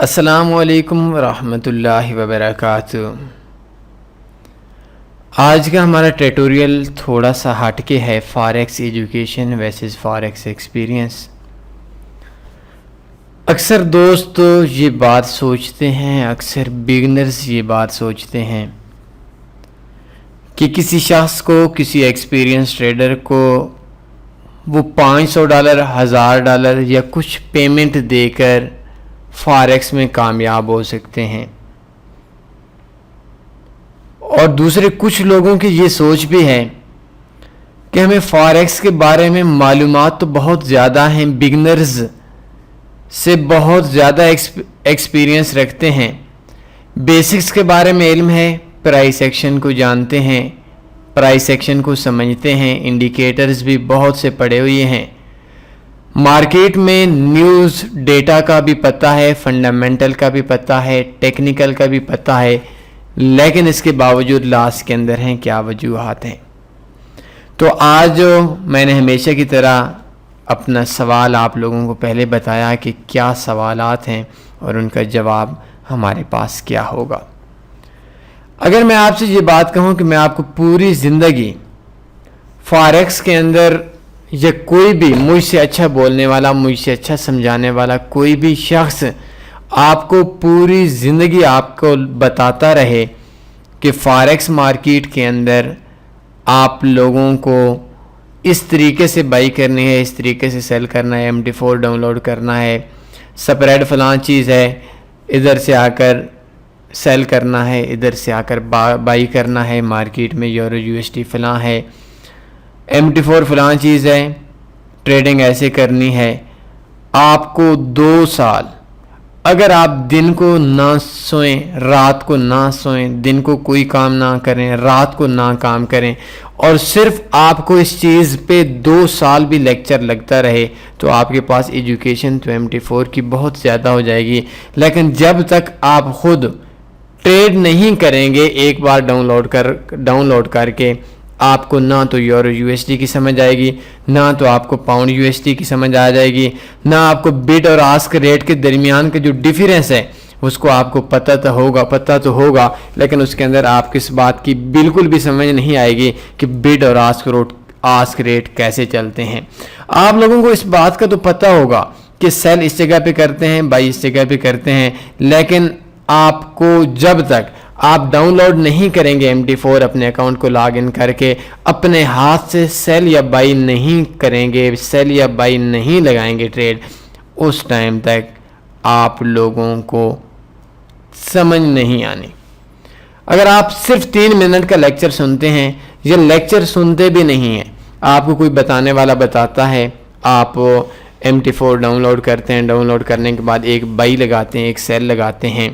السلام علیکم ورحمۃ اللہ وبرکاتہ۔ آج کا ہمارا ٹیٹوریل تھوڑا سا ہٹ کے ہے، فاریکس ایجوکیشن ویسز فاریکس ایکسپیرینس۔ اکثر دوست یہ بات سوچتے ہیں، اکثر بگنرز یہ بات سوچتے ہیں کہ کسی شخص کو، کسی ایکسپیرینس ٹریڈر کو وہ $500، $1000 یا کچھ پیمنٹ دے کر فاریکس میں کامیاب ہو سکتے ہیں، اور دوسرے کچھ لوگوں کی یہ سوچ بھی ہے کہ ہمیں فاریکس کے بارے میں معلومات تو بہت زیادہ ہیں، بگنرز سے بہت زیادہ ایکسپیرینس رکھتے ہیں، بیسکس کے بارے میں علم ہے، پرائس ایکشن کو جانتے ہیں، پرائس ایکشن کو سمجھتے ہیں، انڈیکیٹرز بھی بہت سے پڑھے ہوئے ہیں، مارکیٹ میں نیوز ڈیٹا کا بھی پتہ ہے، فنڈامنٹل کا بھی پتہ ہے، ٹیکنیکل کا بھی پتہ ہے، لیکن اس کے باوجود لاس کے اندر ہیں کیا وجوہات ہیں۔ تو آج میں نے ہمیشہ کی طرح اپنا سوال آپ لوگوں کو پہلے بتایا کہ کیا سوالات ہیں اور ان کا جواب ہمارے پاس کیا ہوگا۔ اگر میں آپ سے یہ بات کہوں کہ میں آپ کو پوری زندگی فاریکس کے اندر، یا کوئی بھی مجھ سے اچھا بولنے والا، مجھ سے اچھا سمجھانے والا کوئی بھی شخص آپ کو پوری زندگی آپ کو بتاتا رہے کہ فاریکس مارکیٹ کے اندر آپ لوگوں کو اس طریقے سے بائی کرنی ہے، اس طریقے سے سیل کرنا ہے، MT4 ڈاؤن لوڈ کرنا ہے، سپریڈ فلاں چیز ہے، ادھر سے آ کر سیل کرنا ہے، ادھر سے آ کر بائی کرنا ہے، مارکیٹ میں یورو USD فلاں ہے، MT4 فلاں چیز ہے، ٹریڈنگ ایسے کرنی ہے۔ آپ کو 2 سال اگر آپ دن کو نہ سوئیں، رات کو نہ سوئیں، دن کو کوئی کام نہ کریں، رات کو نہ کام کریں، اور صرف آپ کو اس چیز پہ 2 سال بھی لیکچر لگتا رہے، تو آپ کے پاس ایجوکیشن تو MT4 کی بہت زیادہ ہو جائے گی، لیکن جب تک آپ خود ٹریڈ نہیں کریں گے ایک بار ڈاؤن لوڈ کر کے، آپ کو نہ تو یورو USD کی سمجھ آئے گی، نہ تو آپ کو پاؤنڈ USD کی سمجھ آ جائے گی، نہ آپ کو بڈ اور آسک ریٹ کے درمیان کا جو ڈیفرنس ہے اس کو آپ کو پتہ تو ہوگا، لیکن اس کے اندر آپ کو اس بات کی بالکل بھی سمجھ نہیں آئے گی کہ بڈ اور آسک ریٹ کیسے چلتے ہیں۔ آپ لوگوں کو اس بات کا تو پتہ ہوگا کہ سیل اس جگہ پہ کرتے ہیں، بائی اس جگہ پہ کرتے ہیں، لیکن آپ کو جب تک آپ ڈاؤن لوڈ نہیں کریں گے MT4 اپنے اکاؤنٹ کو لاگ ان کر کے، اپنے ہاتھ سے سیل یا بائی نہیں کریں گے، سیل یا بائی نہیں لگائیں گے ٹریڈ، اس ٹائم تک آپ لوگوں کو سمجھ نہیں آنی۔ اگر آپ صرف 3 منٹ کا لیکچر سنتے ہیں، یا لیکچر سنتے بھی نہیں ہیں، آپ کو کوئی بتانے والا بتاتا ہے، آپ MT4 ڈاؤن لوڈ کرتے ہیں، ڈاؤن لوڈ کرنے کے بعد ایک بائی لگاتے ہیں، ایک سیل لگاتے ہیں،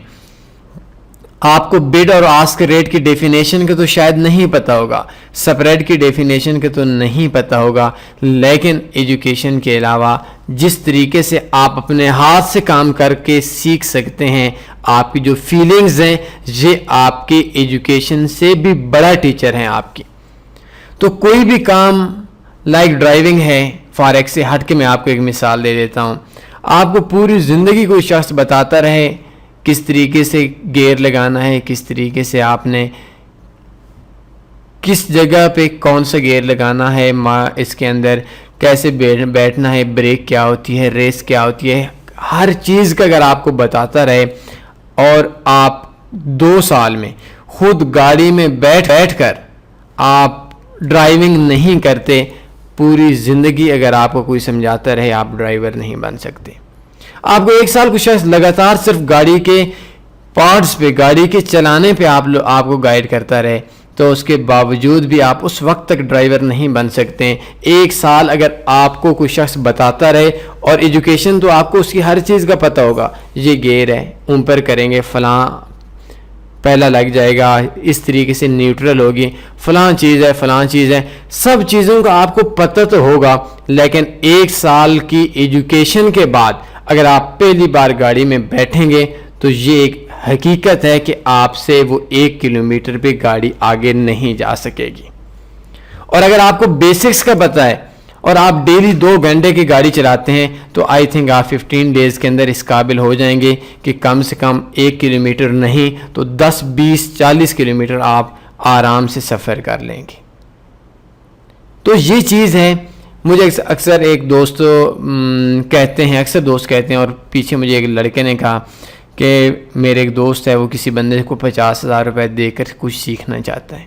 آپ کو بڈ اور آسک ریٹ کی ڈیفینیشن کا تو شاید نہیں پتہ ہوگا، سپریڈ کی ڈیفینیشن کا تو نہیں پتہ ہوگا، لیکن ایجوکیشن کے علاوہ جس طریقے سے آپ اپنے ہاتھ سے کام کر کے سیکھ سکتے ہیں، آپ کی جو فیلنگز ہیں، یہ آپ کی ایجوکیشن سے بھی بڑا ٹیچر ہیں آپ کی۔ تو کوئی بھی کام لائک ڈرائیونگ ہے، فاریکس سے ہٹ کے میں آپ کو ایک مثال دے دیتا ہوں، آپ کو پوری زندگی کوئی شخص بتاتا رہے کس طریقے سے گیئر لگانا ہے، کس طریقے سے آپ نے کس جگہ پہ کون سا گیئر لگانا ہے، اس کے اندر کیسے بیٹھنا ہے، بریک کیا ہوتی ہے، ریس کیا ہوتی ہے، ہر چیز کا اگر آپ کو بتاتا رہے، اور آپ 2 سال میں خود گاڑی میں بیٹھ کر آپ ڈرائیونگ نہیں کرتے، پوری زندگی اگر آپ کو کوئی سمجھاتا رہے، آپ ڈرائیور نہیں بن سکتے۔ آپ کو 1 سال کچھ شخص لگاتار صرف گاڑی کے پارٹس پہ، گاڑی کے چلانے پہ آپ کو گائیڈ کرتا رہے، تو اس کے باوجود بھی آپ اس وقت تک ڈرائیور نہیں بن سکتے۔ 1 سال اگر آپ کو کوئی شخص بتاتا رہے، اور ایجوکیشن تو آپ کو اس کی ہر چیز کا پتہ ہوگا، یہ گیئر ہے، اوپر کریں گے فلاں پہلا لگ جائے گا، اس طریقے سے نیوٹرل ہوگی، فلاں چیز ہے، سب چیزوں کا آپ کو پتہ تو ہوگا، لیکن 1 سال کی ایجوکیشن کے بعد اگر آپ پہلی بار گاڑی میں بیٹھیں گے تو یہ ایک حقیقت ہے کہ آپ سے وہ 1 کلومیٹر پہ گاڑی آگے نہیں جا سکے گی۔ اور اگر آپ کو بیسکس کا پتہ ہے، اور آپ ڈیلی 2 گھنٹے کی گاڑی چلاتے ہیں تو آئی تھنک آپ 15 ڈیز کے اندر اس قابل ہو جائیں گے کہ کم سے کم 1 کلومیٹر نہیں تو 10 20 40 کلومیٹر آپ آرام سے سفر کر لیں گے. تو یہ چیز ہے. مجھے اکثر ایک دوست کہتے ہیں, اکثر دوست کہتے ہیں, اور پیچھے مجھے ایک لڑکے نے کہا کہ میرے ایک دوست ہے, وہ کسی بندے کو 50,000 روپے دے کر کچھ سیکھنا چاہتا ہے.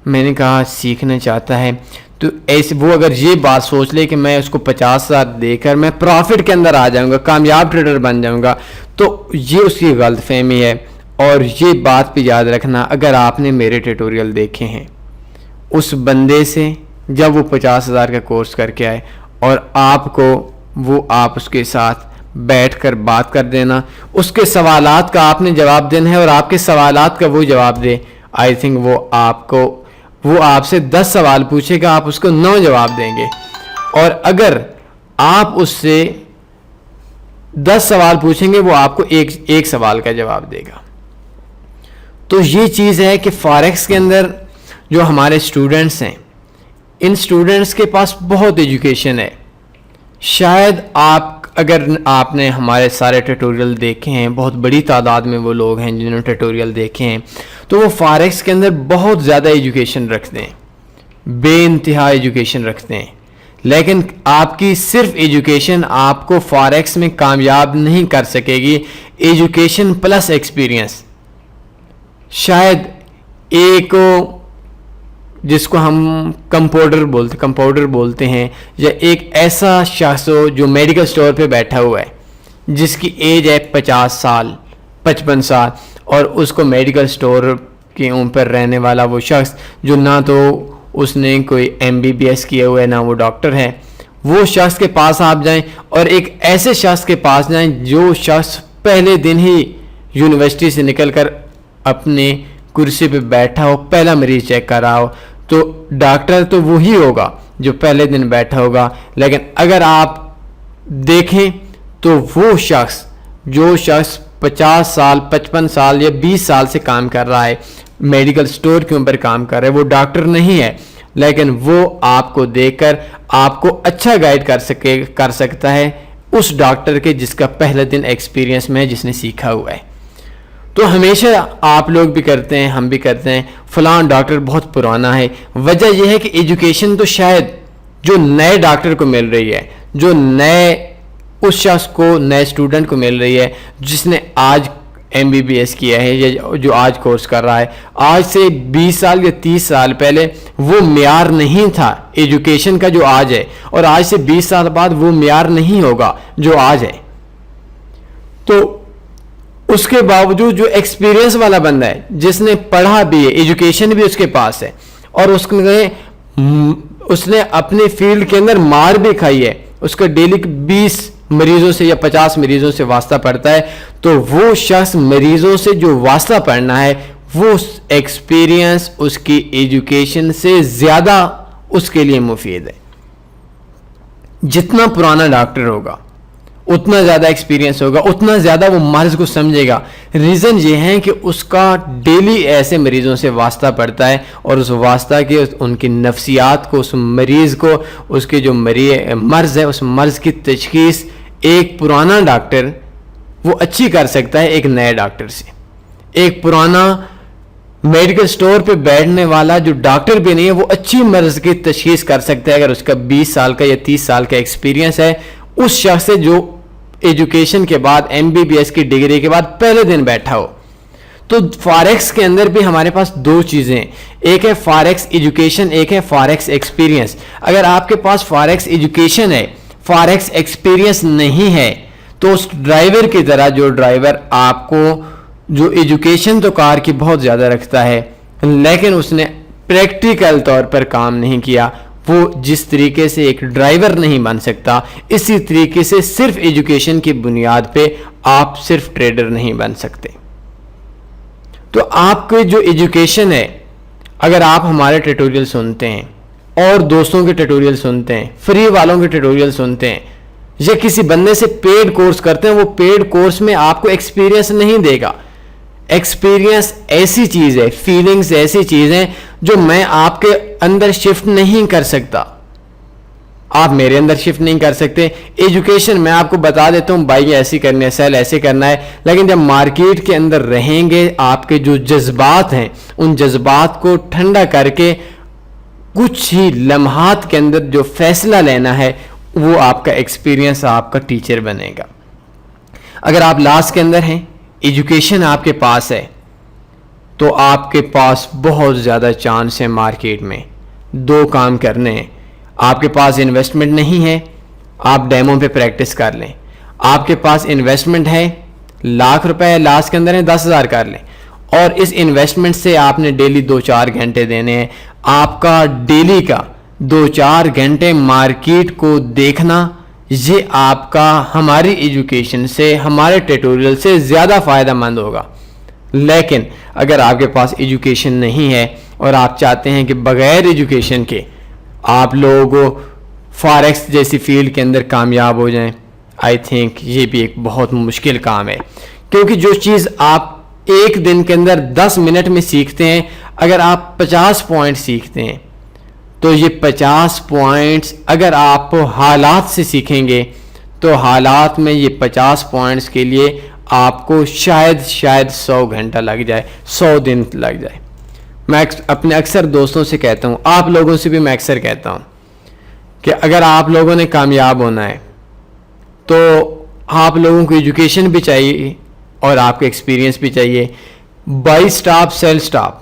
میں نے کہا سیکھنا چاہتا ہے تو ایسے وہ اگر یہ بات سوچ لے کہ میں اس کو 50,000 دے کر میں پروفٹ کے اندر آ جاؤں گا, کامیاب ٹریڈر بن جاؤں گا, تو یہ اس کی غلط فہمی ہے. اور یہ بات بھی یاد رکھنا, اگر آپ نے میرے ٹیٹوریل دیکھے ہیں, اس بندے سے جب وہ 50,000 کا کورس کر کے آئے اور آپ کو آپ اس کے ساتھ بیٹھ کر بات کر دینا, اس کے سوالات کا آپ نے جواب دینا ہے اور آپ کے سوالات کا وہ جواب دے, آئی تھنک وہ آپ سے 10 سوال پوچھے گا, آپ اس کو 9 جواب دیں گے. اور اگر آپ اس سے 10 سوال پوچھیں گے وہ آپ کو ایک سوال کا جواب دے گا. تو یہ چیز ہے کہ فاریکس کے اندر جو ہمارے اسٹوڈنٹس ہیں, ان اسٹوڈنٹس کے پاس بہت ایجوکیشن ہے. شاید اگر آپ نے ہمارے سارے ٹیٹوریل دیکھے ہیں, بہت بڑی تعداد میں وہ لوگ ہیں جنہوں نے ٹیٹوریل دیکھے ہیں, تو وہ فاریکس کے اندر بہت زیادہ ایجوکیشن رکھتے ہیں, بے انتہا ایجوکیشن رکھتے ہیں. لیکن آپ کی صرف ایجوکیشن آپ کو فاریکس میں کامیاب نہیں کر سکے گی. Education plus experience. شاید ایک جس کو ہم کمپاؤڈر بولتے ہیں, یا ایک ایسا شخص ہو جو میڈیکل سٹور پہ بیٹھا ہوا ہے جس کی ایج ہے 50 سال 55 سال, اور اس کو میڈیکل سٹور کے اوپر رہنے والا وہ شخص جو نہ تو اس نے کوئی MBBS کیا ہوا ہے نہ وہ ڈاکٹر ہے, وہ شخص کے پاس آپ جائیں اور ایک ایسے شخص کے پاس جائیں جو شخص پہلے دن ہی یونیورسٹی سے نکل کر اپنے کرسی پہ بیٹھا ہو, پہلا مریض چیک کر رہا ہو, تو ڈاکٹر تو وہی ہوگا جو پہلے دن بیٹھا ہوگا. لیکن اگر آپ دیکھیں تو وہ جو شخص 50 سال 55 سال یا 20 سال سے کام کر رہا ہے, میڈیکل سٹور کے اوپر کام کر رہا ہے, وہ ڈاکٹر نہیں ہے, لیکن وہ آپ کو دیکھ کر آپ کو اچھا گائیڈ کر سکتا ہے اس ڈاکٹر کے جس کا پہلا دن ایکسپیرینس میں ہے, جس نے سیکھا ہوا ہے. تو ہمیشہ آپ لوگ بھی کرتے ہیں, ہم بھی کرتے ہیں, فلاں ڈاکٹر بہت پرانا ہے. وجہ یہ ہے کہ ایجوکیشن تو شاید جو نئے ڈاکٹر کو مل رہی ہے, جو اس شخص کو, نئے اسٹوڈنٹ کو مل رہی ہے جس نے آج MBBS کیا ہے یا جو آج کورس کر رہا ہے, آج سے 20 سال یا 30 سال پہلے وہ معیار نہیں تھا ایجوکیشن کا جو آج ہے, اور آج سے 20 سال بعد وہ معیار نہیں ہوگا جو آج ہے. تو اس کے باوجود جو ایکسپیرینس والا بندہ ہے, جس نے پڑھا بھی ہے, ایجوکیشن بھی اس کے پاس ہے, اور اس نے اپنے فیلڈ کے اندر مار بھی کھائی ہے, اس کا ڈیلی 20 مریضوں سے یا 50 مریضوں سے واسطہ پڑتا ہے, تو وہ شخص مریضوں سے جو واسطہ پڑنا ہے وہ ایکسپیرینس اس کی ایجوکیشن سے زیادہ اس کے لیے مفید ہے. جتنا پرانا ڈاکٹر ہوگا اتنا زیادہ ایکسپیرینس ہوگا, اتنا زیادہ وہ مرض کو سمجھے گا. ریزن یہ ہے کہ اس کا ڈیلی ایسے مریضوں سے واسطہ پڑتا ہے, اور اس واسطہ کے ان کی نفسیات کو, اس مریض کو, اس کے جو مرض ہے, اس مرض کی تشخیص ایک پرانا ڈاکٹر وہ اچھی کر سکتا ہے ایک نئے ڈاکٹر سے. ایک پرانا میڈیکل سٹور پہ بیٹھنے والا جو ڈاکٹر بھی نہیں ہے وہ اچھی مرض کی تشخیص کر سکتا ہے اگر اس کا 20 سال کا یا 30 سال کا ایکسپیرینس ہے اس شخص سے جو ایجوکیشن کے بعد MBBS کی ڈگری کے بعد پہلے دن بیٹھا ہو. تو فاریکس کے اندر بھی ہمارے پاس 2 چیزیں ہیں, ایک ہے فاریکس ایجوکیشن, ایک ہے فاریکس ایکسپیرینس. اگر آپ کے پاس فاریکس ایجوکیشن ہے, فاریکس ایکسپیرینس نہیں ہے, تو اس ڈرائیور کی طرح جو ڈرائیور آپ کو جو ایجوکیشن تو کار کی بہت زیادہ رکھتا ہے لیکن اس نے پریکٹیکل طور پر کام نہیں کیا, وہ جس طریقے سے ایک ڈرائیور نہیں بن سکتا, اسی طریقے سے صرف ایجوکیشن کی بنیاد پہ آپ صرف ٹریڈر نہیں بن سکتے. تو آپ کے جو ایجوکیشن ہے, اگر آپ ہمارے ٹیٹوریل سنتے ہیں اور دوستوں کے ٹیٹوریل سنتے ہیں, فری والوں کے ٹیٹوریل سنتے ہیں, یا کسی بندے سے پیڈ کورس کرتے ہیں, وہ پیڈ کورس میں آپ کو ایکسپیرینس نہیں دے گا. ایکسپیرینس ایسی چیز ہے, فیلنگز ایسی چیز ہیں جو میں آپ کے اندر شفٹ نہیں کر سکتا. آپ میرے اندر شفٹ نہیں کر سکتے. ایجوکیشن میں آپ کو بتا دیتا ہوں بھائی ایسی کرنی ہے، سیل ایسے کرنا ہے، لیکن جب مارکیٹ کے اندر رہیں گے آپ کے جو جذبات ہیں ان جذبات کو ٹھنڈا کر کے کچھ ہی لمحات کے اندر جو فیصلہ لینا ہے وہ آپ کا ایکسپیرینس آپ کا ٹیچر بنے گا. اگر آپ لاس کے اندر ہیں، ایجوکیشن آپ کے پاس ہے، تو آپ کے پاس بہت زیادہ چانس ہے مارکیٹ میں. دو کام کرنے ہیں. آپ کے پاس انویسٹمنٹ نہیں ہے، آپ ڈیمو پہ پریکٹس کر لیں. آپ کے پاس انویسٹمنٹ ہے، ₹1,00,000 لاس کے اندر ہے، 10,000 کر لیں. اور اس انویسٹمنٹ سے آپ نے ڈیلی 2-4 گھنٹے دینے ہیں. آپ کا ڈیلی کا 2-4 گھنٹے مارکیٹ کو دیکھنا، یہ آپ کا ہماری ایجوکیشن سے، ہمارے ٹیٹوریل سے زیادہ فائدہ مند ہوگا. لیکن اگر آپ کے پاس ایجوکیشن نہیں ہے اور آپ چاہتے ہیں کہ بغیر ایجوکیشن کے آپ لوگ فاریکس جیسی فیلڈ کے اندر کامیاب ہو جائیں، آئی تھنک یہ بھی ایک بہت مشکل کام ہے. کیونکہ جو چیز آپ ایک دن کے اندر 10 منٹ میں سیکھتے ہیں، اگر آپ 50 پوائنٹ سیکھتے ہیں تو یہ 50 پوائنٹس اگر آپ حالات سے سیکھیں گے تو حالات میں یہ 50 پوائنٹس کے لیے آپ کو شاید 100 گھنٹہ لگ جائے، 100 دن لگ جائے. میں اپنے اکثر دوستوں سے کہتا ہوں، آپ لوگوں سے بھی میں اکثر کہتا ہوں کہ اگر آپ لوگوں نے کامیاب ہونا ہے تو آپ لوگوں کو ایجوکیشن بھی چاہیے اور آپ کا ایکسپیرینس بھی چاہیے. Buy stop sell stop,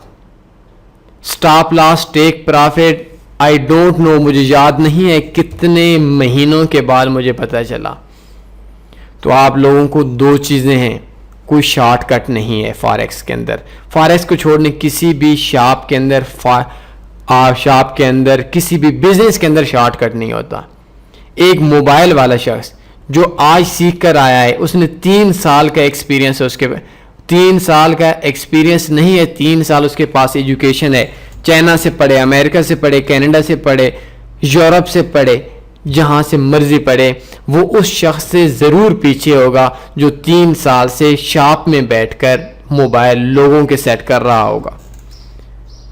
stop loss take profit, I don't know, مجھے یاد نہیں ہے کتنے مہینوں کے بعد مجھے پتہ چلا. تو آپ لوگوں کو 2 چیزیں ہیں، کوئی شارٹ کٹ نہیں ہے فاریکس کے اندر. فاریکس کو چھوڑنے کسی بھی شاپ کے اندر کسی بھی بزنس کے اندر شارٹ کٹ نہیں ہوتا. ایک موبائل والا شخص جو آج سیکھ کر آیا ہے، اس نے 3 سال کا ایکسپیرینس ہے، اس کے 3 سال کا ایکسپیرینس نہیں ہے، 3 سال اس کے پاس ایجوکیشن ہے. چائنا سے پڑھے، امریکہ سے پڑھے، کینیڈا سے پڑھے، یورپ سے پڑھے، جہاں سے مرضی پڑھے، وہ اس شخص سے ضرور پیچھے ہوگا جو 3 سال سے شاپ میں بیٹھ کر موبائل لوگوں کے سیٹ کر رہا ہوگا.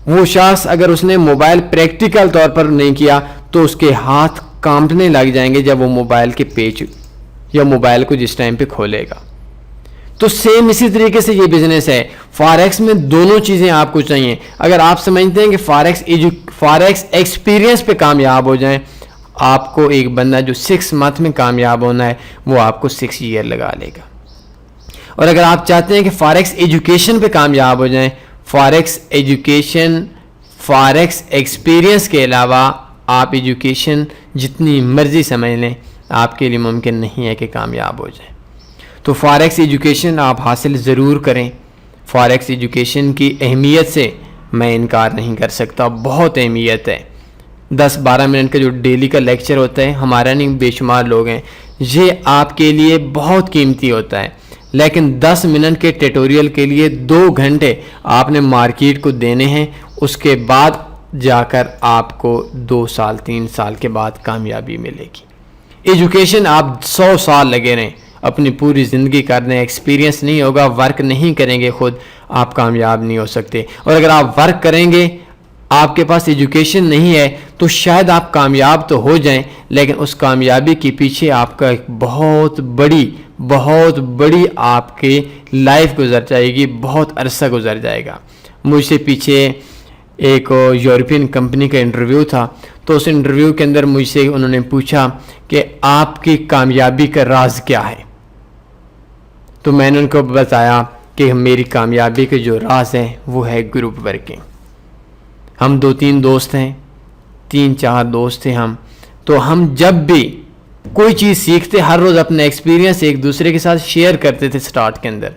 وہ شخص اگر اس نے موبائل پریکٹیکل طور پر نہیں کیا تو اس کے ہاتھ کانپنے لگ جائیں گے جب وہ موبائل کے پیج یا موبائل کو جس ٹائم پہ کھولے گا. تو سیم اسی طریقے سے یہ بزنس ہے. فاریکس میں دونوں چیزیں آپ کو چاہیے. اگر آپ سمجھتے ہیں کہ فاریکس ایکسپیرینس پہ کامیاب ہو جائیں، آپ کو ایک بندہ جو 6 منتھ میں کامیاب ہونا ہے وہ آپ کو 6 ایئر لگا لے گا. اور اگر آپ چاہتے ہیں کہ فاریکس ایجوکیشن پہ کامیاب ہو جائیں، فاریکس ایکسپیرینس کے علاوہ آپ ایجوکیشن جتنی مرضی سمجھ لیں، آپ کے لیے ممکن نہیں ہے کہ کامیاب ہو جائیں. تو فاریکس ایجوکیشن آپ حاصل ضرور کریں. فاریکس ایجوکیشن کی اہمیت سے میں انکار نہیں کر سکتا، بہت اہمیت ہے. 10-12 منٹ کا جو ڈیلی کا لیکچر ہوتا ہے، ہمارا نہیں بے شمار لوگ ہیں، یہ آپ کے لیے بہت قیمتی ہوتا ہے. لیکن 10 منٹ کے ٹیٹوریل کے لیے 2 گھنٹے آپ نے مارکیٹ کو دینے ہیں. اس کے بعد جا کر آپ کو 2 سال 3 سال کے بعد کامیابی ملے گی. ایجوکیشن آپ 100 سال لگے رہیں، اپنی پوری زندگی کرنے، ایکسپیرینس نہیں ہوگا، ورک نہیں کریں گے خود، آپ کامیاب نہیں ہو سکتے. اور اگر آپ ورک کریں گے، آپ کے پاس ایجوکیشن نہیں ہے، تو شاید آپ کامیاب تو ہو جائیں، لیکن اس کامیابی کے پیچھے آپ کا ایک بہت بڑی آپ کے لائف گزر جائے گی، بہت عرصہ گزر جائے گا. مجھ سے پیچھے ایک یورپین کمپنی کا انٹرویو تھا، تو اس انٹرویو کے اندر مجھ سے انہوں نے پوچھا کہ آپ کی کامیابی کا راز کیا ہے. تو میں نے ان کو بتایا کہ میری کامیابی کے جو راز ہے وہ ہے گروپ ورکنگ. ہم 2-3 دوست ہیں، 3-4 دوست ہیں ہم، تو ہم جب بھی کوئی چیز سیکھتے ہر روز اپنا ایکسپیرینس ایک دوسرے کے ساتھ شیئر کرتے تھے سٹارٹ کے اندر.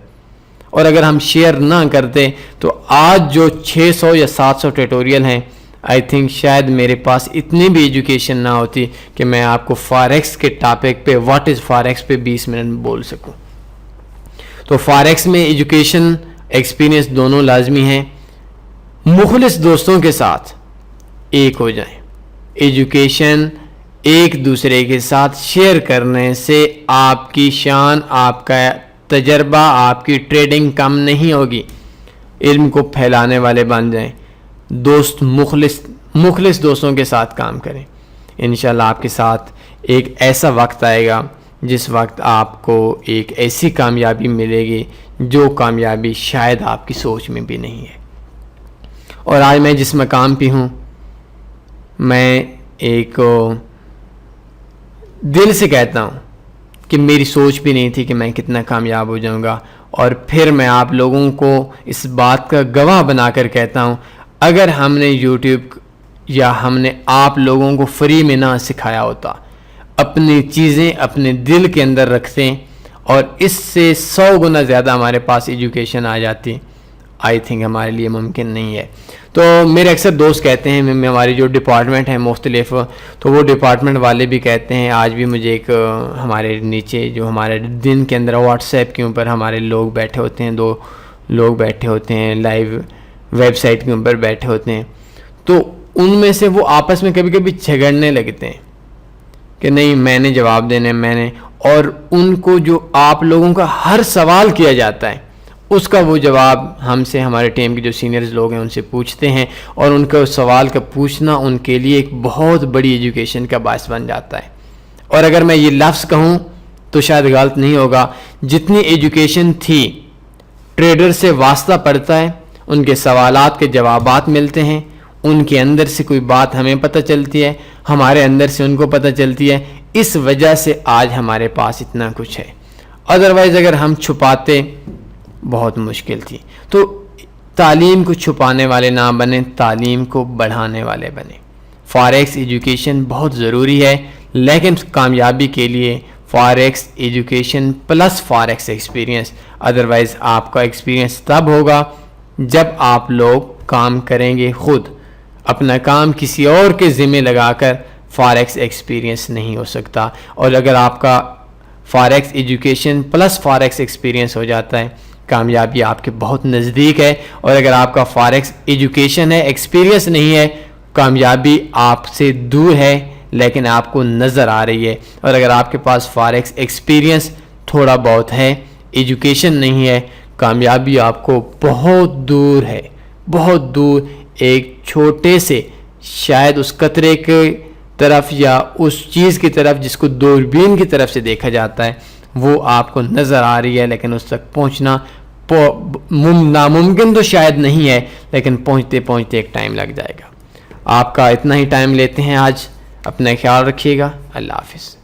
اور اگر ہم شیئر نہ کرتے تو آج جو 600 یا 700 ٹیٹوریل ہیں، آئی تھنک شاید میرے پاس اتنی بھی ایجوکیشن نہ ہوتی کہ میں آپ کو فاریکس کے ٹاپک پہ، واٹ از فاریکس پہ 20 منٹ بول سکوں. تو فاریکس میں ایجوکیشن ایکسپیرینس دونوں لازمی ہیں. مخلص دوستوں کے ساتھ ایک ہو جائیں. ایجوکیشن ایک دوسرے کے ساتھ شیئر کرنے سے آپ کی شان، آپ کا تجربہ، آپ کی ٹریڈنگ کم نہیں ہوگی. علم کو پھیلانے والے بن جائیں. مخلص دوستوں کے ساتھ کام کریں. انشاءاللہ آپ کے ساتھ ایک ایسا وقت آئے گا جس وقت آپ کو ایک ایسی کامیابی ملے گی جو کامیابی شاید آپ کی سوچ میں بھی نہیں ہے. اور آج میں جس مقام پہ ہوں، میں ایک دل سے کہتا ہوں کہ میری سوچ بھی نہیں تھی کہ میں کتنا کامیاب ہو جاؤں گا. اور پھر میں آپ لوگوں کو اس بات کا گواہ بنا کر کہتا ہوں، اگر ہم نے یوٹیوب یا ہم نے آپ لوگوں کو فری میں نہ سکھایا ہوتا، اپنی چیزیں اپنے دل کے اندر رکھتے اور اس سے 100 گنا زیادہ ہمارے پاس ایجوکیشن آ جاتی، آئی تھنک ہمارے لیے ممکن نہیں ہے. تو میرے اکثر دوست کہتے ہیں، ہماری جو ڈپارٹمنٹ ہیں مختلف، تو وہ ڈپارٹمنٹ والے بھی کہتے ہیں، آج بھی مجھے ایک ہمارے نیچے جو ہمارے دن کے اندر واٹس ایپ کے اوپر ہمارے لوگ بیٹھے ہوتے ہیں، 2 لوگ بیٹھے ہوتے ہیں، لائیو ویب سائٹ کے اوپر بیٹھے ہوتے ہیں، تو ان میں سے وہ آپس میں کبھی کبھی جھگڑنے لگتے ہیں کہ نہیں میں نے جواب دینے، میں نے، اور ان کو جو آپ لوگوں کا ہر سوال کیا جاتا ہے اس کا وہ جواب ہم سے، ہمارے ٹیم کے جو سینئرز لوگ ہیں ان سے پوچھتے ہیں، اور ان کا سوال کا پوچھنا ان کے لیے ایک بہت بڑی ایجوکیشن کا باعث بن جاتا ہے. اور اگر میں یہ لفظ کہوں تو شاید غلط نہیں ہوگا، جتنی ایجوکیشن تھی ٹریڈر سے واسطہ پڑتا ہے، ان کے سوالات کے جوابات ملتے ہیں، ان کے اندر سے کوئی بات ہمیں پتہ چلتی ہے، ہمارے اندر سے ان کو پتہ چلتی ہے، اس وجہ سے آج ہمارے پاس اتنا کچھ ہے. ادروائز اگر ہم چھپاتے بہت مشکل تھی. تو تعلیم کو چھپانے والے نہ بنیں، تعلیم کو بڑھانے والے بنیں. فاریکس ایجوکیشن بہت ضروری ہے، لیکن کامیابی کے لیے forex education plus forex experience. Otherwise آپ کا ایکسپیرینس تب ہوگا جب آپ لوگ کام کریں گے خود. اپنا کام کسی اور کے ذمہ لگا کر فاریکس ایکسپیرینس نہیں ہو سکتا. اور اگر آپ کا forex education plus forex experience ہو جاتا ہے، کامیابی آپ کے بہت نزدیک ہے. اور اگر آپ کا فاریکس ایجوکیشن ہے، ایکسپیرینس نہیں ہے، کامیابی آپ سے دور ہے لیکن آپ کو نظر آ رہی ہے. اور اگر آپ کے پاس فاریکس ایکسپیرینس تھوڑا بہت ہے، ایجوکیشن نہیں ہے، کامیابی آپ کو بہت دور ہے، بہت دور. ایک چھوٹے سے شاید اس قطرے کے طرف یا اس چیز کی طرف جس کو دوربین کی طرف سے دیکھا جاتا ہے وہ آپ کو نظر آ رہی ہے، لیکن اس تک پہنچنا ناممکن تو شاید نہیں ہے، لیکن پہنچتے پہنچتے ایک ٹائم لگ جائے گا. آپ کا اتنا ہی ٹائم لیتے ہیں آج. اپنا خیال رکھیے گا. اللہ حافظ.